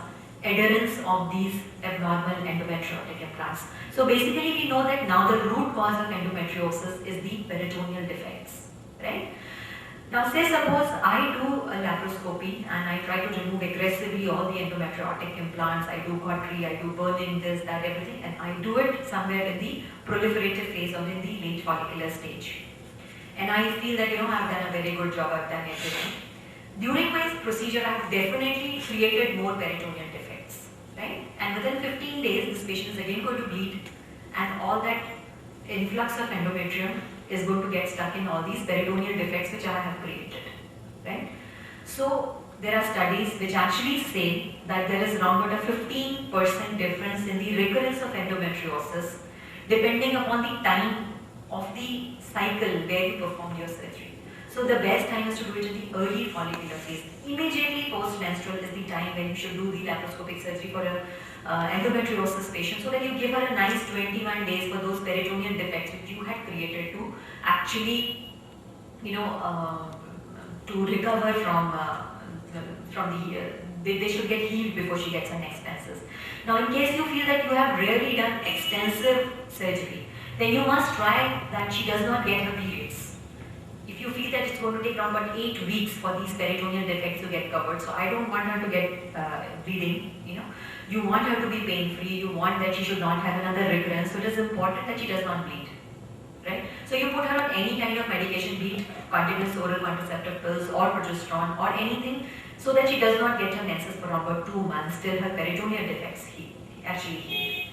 adherence of these abnormal endometriotic implants. So basically we know that now the root cause of endometriosis is the peritoneal defects, right? Now say suppose I do a laparoscopy and I try to remove aggressively all the endometriotic implants, I do cautery, I do burning, this, that, everything, and I do it somewhere in the proliferative phase or in the late follicular stage. And I feel that I've done a very good job, I've done everything. During my procedure, I've definitely created more peritoneal defects, right? And within 15 days, this patient is again going to bleed and all that influx of endometrium is going to get stuck in all these peritoneal defects which I have created, right? So there are studies which actually say that there is around about a 15% difference in the recurrence of endometriosis depending upon the time of the cycle where you performed your surgery. So the best time is to do it in the early follicular phase. Immediately post-menstrual is the time when you should do the laparoscopic surgery for a endometriosis patient, so that you give her a nice 21 days for those peritoneal defects which you had created to actually, to recover from they should get healed before she gets her next menses. Now in case you feel that you have really done extensive surgery, then you must try that she does not get her periods. If you feel that it's going to take around about 8 weeks for these peritoneal defects to get covered, so I don't want her to get bleeding, you want her to be pain-free, you want that she should not have another recurrence, so it is important that she does not bleed, right? So you put her on any kind of medication, be it continuous oral contraceptive pills or progesterone or anything, so that she does not get her menses for around about 2 months till her peritoneal defects actually heal,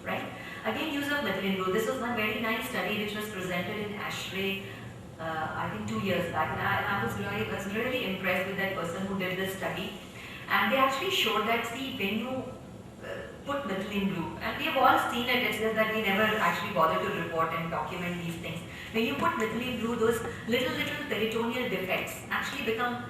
right? Again, use of methylene blue. This was one very nice study which was presented in ASHRAE, I think 2 years back, and I was really impressed with that person who did this study. And they actually showed that, see, when you put methylene blue, and we have all seen it, it's just that we never actually bother to report and document these things. When you put methylene blue, those little peritoneal defects actually become,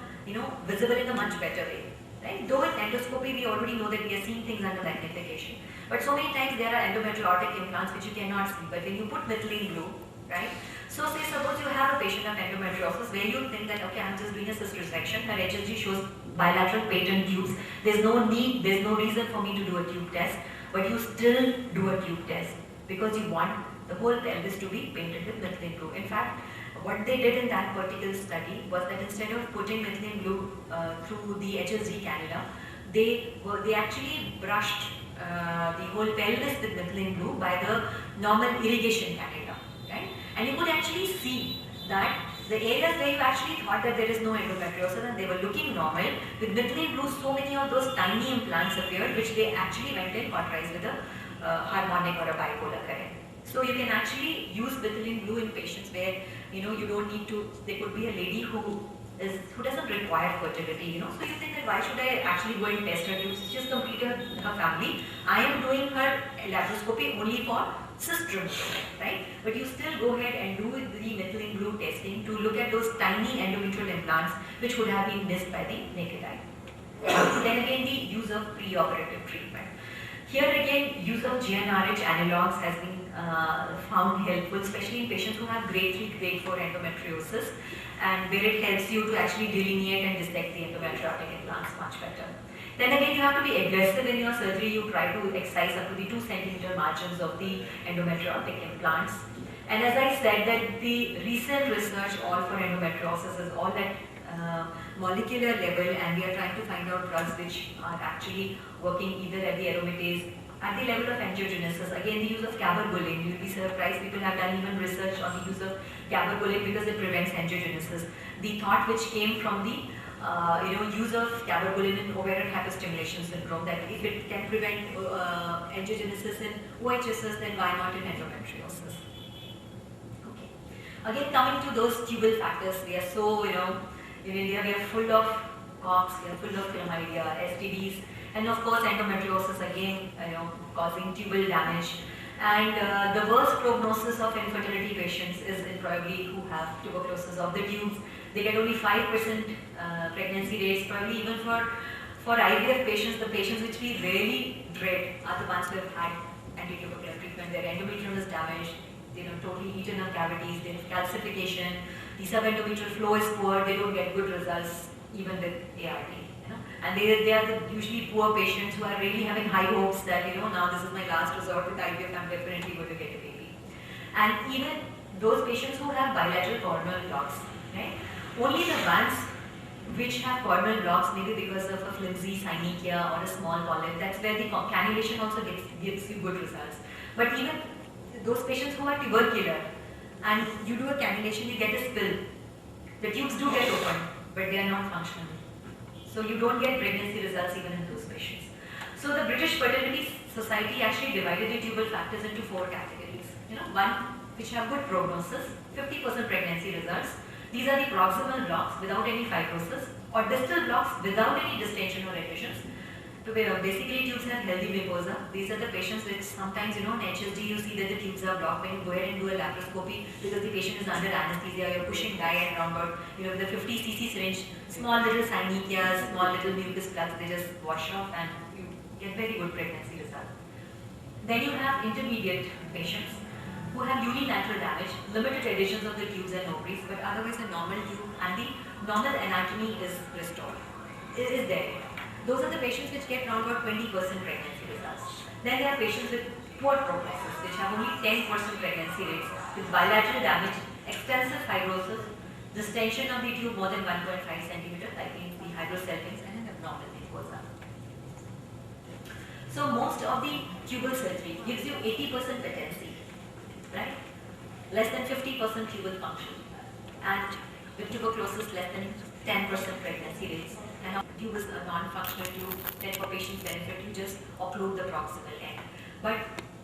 visible in a much better way, right? Though in endoscopy, we already know that we are seeing things under magnification. But so many times there are endometriotic implants which you cannot see. But when you put methylene blue, right? So say suppose you have a patient of endometriosis where you think that, okay, I'm just doing a cyst resection, her HSG shows bilateral patent tubes. There's no need, there's no reason for me to do a tube test, but you still do a tube test because you want the whole pelvis to be painted with methylene blue. In fact, what they did in that particular study was that instead of putting methylene blue through the HSG cannula, they actually brushed the whole pelvis with methylene blue by the normal irrigation cannula, right? And you could actually see that the areas where you actually thought that there is no endometriosis and they were looking normal, with methylene blue, so many of those tiny implants appeared, which they actually went and cauterized with a harmonic or a bipolar current. So you can actually use methylene blue in patients where you don't need to. There could be a lady who doesn't require fertility, So you think that why should I actually go and test her tubes? She's completed her family. I am doing her laparoscopy only for cyst removal, right? But you still go ahead and do the methylene blue testing to look at those tiny endometrial implants which would have been missed by the naked eye. Then again, the use of preoperative treatment. Here again, use of GnRH analogs has been found helpful, especially in patients who have grade 3, grade 4 endometriosis, and where it helps you to actually delineate and dissect the endometriotic implants much better. Then again, you have to be aggressive in your surgery. You try to excise up to the 2 centimeter margins of the endometriotic implants. And as I said, that the recent research all for endometriosis is all at molecular level, and we are trying to find out drugs which are actually working either at the aromatase, at the level of angiogenesis. Again, the use of cabergoline. You will be surprised, people have done even research on the use of cabergoline because it prevents angiogenesis. The thought which came from the use of cabergoline in ovarian hyperstimulation syndrome, that if it can prevent angiogenesis in OHSS, then why not in endometriosis? Okay. Again, coming to those tubal factors, we are so, in India we are full of COX, we are full of chlamydia, STDs, And of course, endometriosis again, causing tubal damage. And the worst prognosis of infertility patients is in probably who have tuberculosis of the tubes. They get only 5% pregnancy rates. Probably even for IVF patients, the patients which we really dread are the ones who have had anti-tubercular treatment. Their endometrium is damaged. They have totally eaten up cavities. They have calcification. The subendometrial flow is poor. They don't get good results even with ART. And they are the usually poor patients who are really having high hopes that, now this is my last resort with IVF, I'm definitely going to get a baby. And even those patients who have bilateral corneal blocks, right? Only the ones which have corneal blocks, maybe because of a flimsy synechia or a small polyp, that's where the cannulation also gives you good results. But even those patients who are tubercular and you do a cannulation, you get a spill. The tubes do get opened, but they are not functional. So you don't get pregnancy results even in those patients. So the British Fertility Society actually divided the tubal factors into 4 categories. One which have good prognosis, 50% pregnancy results. These are the proximal blocks without any fibrosis or distal blocks without any distension or adhesions. Basically, tubes have healthy mucosa. These are the patients which sometimes, in HSD, you see that the tubes are blocked when you go ahead and do a laparoscopy because the patient is under anesthesia, you're pushing dye and round about, with the 50 cc syringe, small little synechias, small little mucus plugs, they just wash off and you get very good pregnancy result. Then you have intermediate patients who have unilateral damage, limited adhesions of the tubes and ovaries, but otherwise a normal tube and the normal anatomy is restored, is there. Those are the patients which get around about 20% pregnancy results. Then there are patients with poor prognosis, which have only 10% pregnancy rates, with bilateral damage, extensive fibrosis, distension of the tube more than 1.5 cm, that means the hydrocephalus and an abnormal mucosa. So most of the tubal surgery gives you 80% patency, right? Less than 50% tubal function, and with tuberculosis less than 10% pregnancy rates. And our tube is a non-functional tube, then for patient's benefit you just occlude the proximal end. But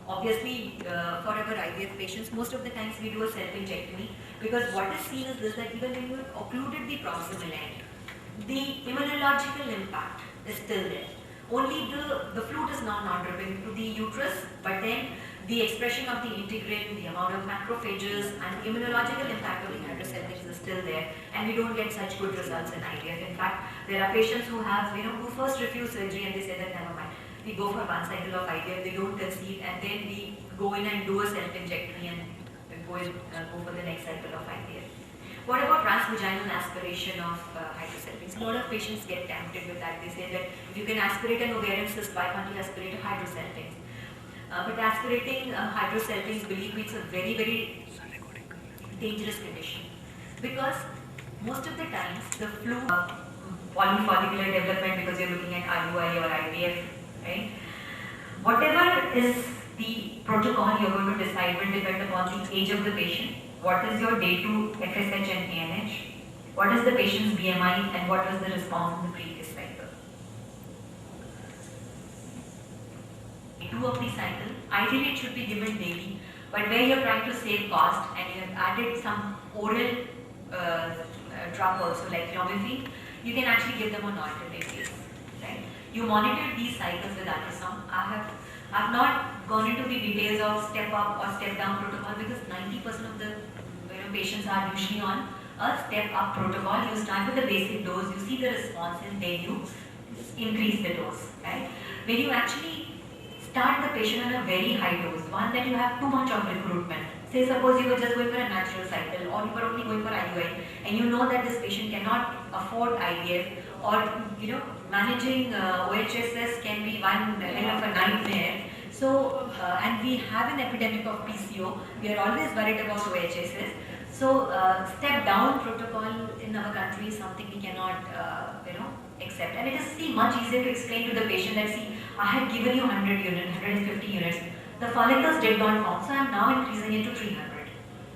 obviously for our IVF patients, most of the times we do a self-injectomy because what is seen is this, that even when you occluded the proximal end, the immunological impact is still there. Only the fluid is now not dripping to the uterus, but then the expression of the integrin, the amount of macrophages and the immunological impact of the hydrocephalus is still there, and we don't get such good results in IVF. In fact, there are patients who have, who first refuse surgery and they say that never mind. We go for one cycle of IVF, they don't conceive, and then we go in and do a self-injectomy and go for the next cycle of IVF. What about transvaginal aspiration of hydrocephalus? A lot of patients get tempted with that. They say that if you can aspirate an ovarian cyst, why can't you aspirate a hydrocephalus? But aspirating hydrocephalus, believe me, it's a very, very dangerous condition because most of the times the fluid polyfollicular development, because you're looking at IUI or IVF, right? Whatever is the protocol you're going to decide will depend upon the age of the patient, what is your day 2 FSH and ANH, what is the patient's BMI, and what was the response in the previous cycle. 2 of the cycle, ideally it should be given daily, but where you're trying to save cost and you have added some oral drug also like clomiphene, you can actually give them on alternate days. Right? You monitor these cycles with ultrasound. I've not gone into the details of step up or step down protocol because 90% of the patients are usually on a step up protocol. You start with a basic dose, you see the response, and then you increase the dose. Right? When you actually start the patient on a very high dose, one that you have too much of recruitment. Say suppose you were just going for a natural cycle or you were only going for IUI and you know that this patient cannot afford IVF or managing OHSS can be one hell of a nightmare. So and we have an epidemic of PCO, we are always worried about OHSS. So step down protocol in our country is something we cannot accept, and it is much easier to explain to the patient that see, I had given you 100 units, 150 units, the follicles did not form, so I am now increasing it to 300,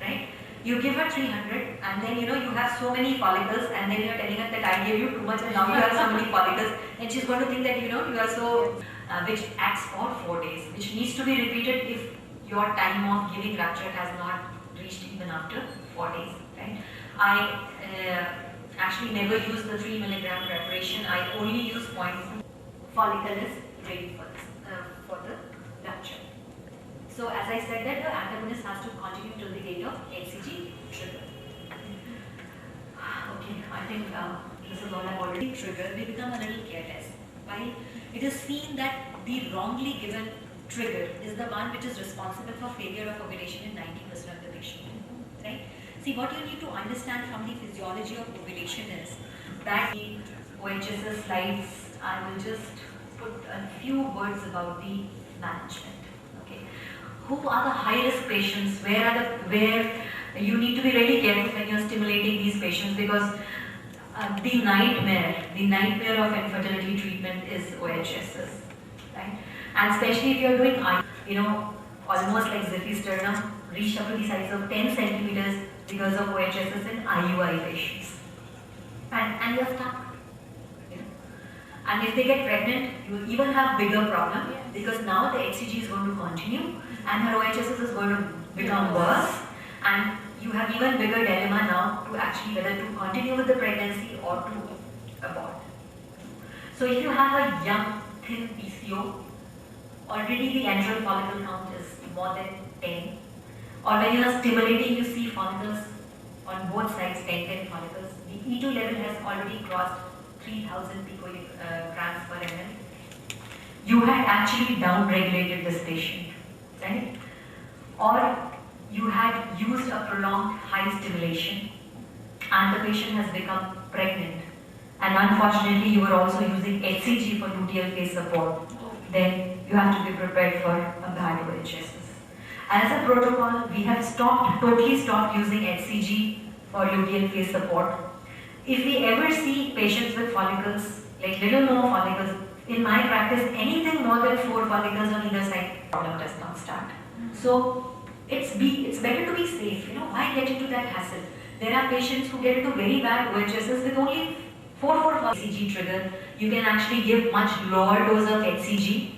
right? You give her 300 and then you have so many follicles and then you are telling her that I gave you too much and now you have so many follicles, and she's going to think that you are so, which acts for 4 days, which needs to be repeated if your time of giving rupture has not reached even after 4 days, right? I actually never use the 3 milligram preparation, I only use 0.2 follicle is ready for the rupture. So as I said that the antagonist has to continue till the date of HCG trigger. Okay, I think this is all I've already triggered. We become a little careless. While it is seen that the wrongly given trigger is the one which is responsible for failure of ovulation in 90% of the patient. Right? See, what you need to understand from the physiology of ovulation is that the OHSS slides, I will just put a few words about the management. Okay, who are the high risk patients? Where you need to be really careful when you're stimulating these patients, because the nightmare of infertility treatment is OHSS, right? And especially if you're doing, almost like Ziphisternum, reached up to the size of 10 centimeters because of OHSS in IUI patients, and you're stuck. And if they get pregnant, you even have bigger problem, because now the HCG is going to continue and her OHSS is going to become worse, and you have even bigger dilemma now to actually whether to continue with the pregnancy or to abort. So if you have a young, thin PCO, already the antral follicle count is more than 10, or when you are stimulating, you see follicles on both sides, 10 follicles. The E2 level has already crossed 3000 picograms per ml. You had actually down-regulated this patient, right? Or you had used a prolonged high stimulation and the patient has become pregnant, and unfortunately you were also using HCG for luteal phase support, then you have to be prepared for a bad OHSS. As a protocol, we have totally stopped using HCG for luteal phase support. If we ever see patients with follicles, like little more follicles, in my practice, anything more than 4 follicles on either side, problem does not start. So it's better to be safe. Why get into that hassle? There are patients who get into very bad OHSS with only 4 HCG trigger. You can actually give much lower dose of HCG.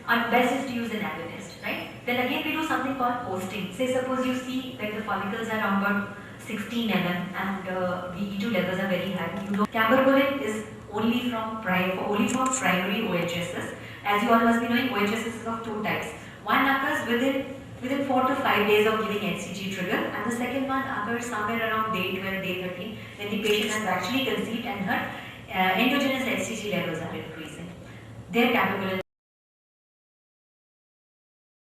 And best is to use an agonist, right? Then again we do something called posting. Say suppose you see that the follicles are around about 16 mm and the E2 levels are very high. Cabergoline is only for primary OHSS. As you all must be knowing, OHSS is of 2 types. One occurs within 4 to 5 days of giving HCG trigger, and the second one occurs somewhere around day 12, day 13, when the patient has actually conceived and her endogenous HCG levels are increasing. Their cabergoline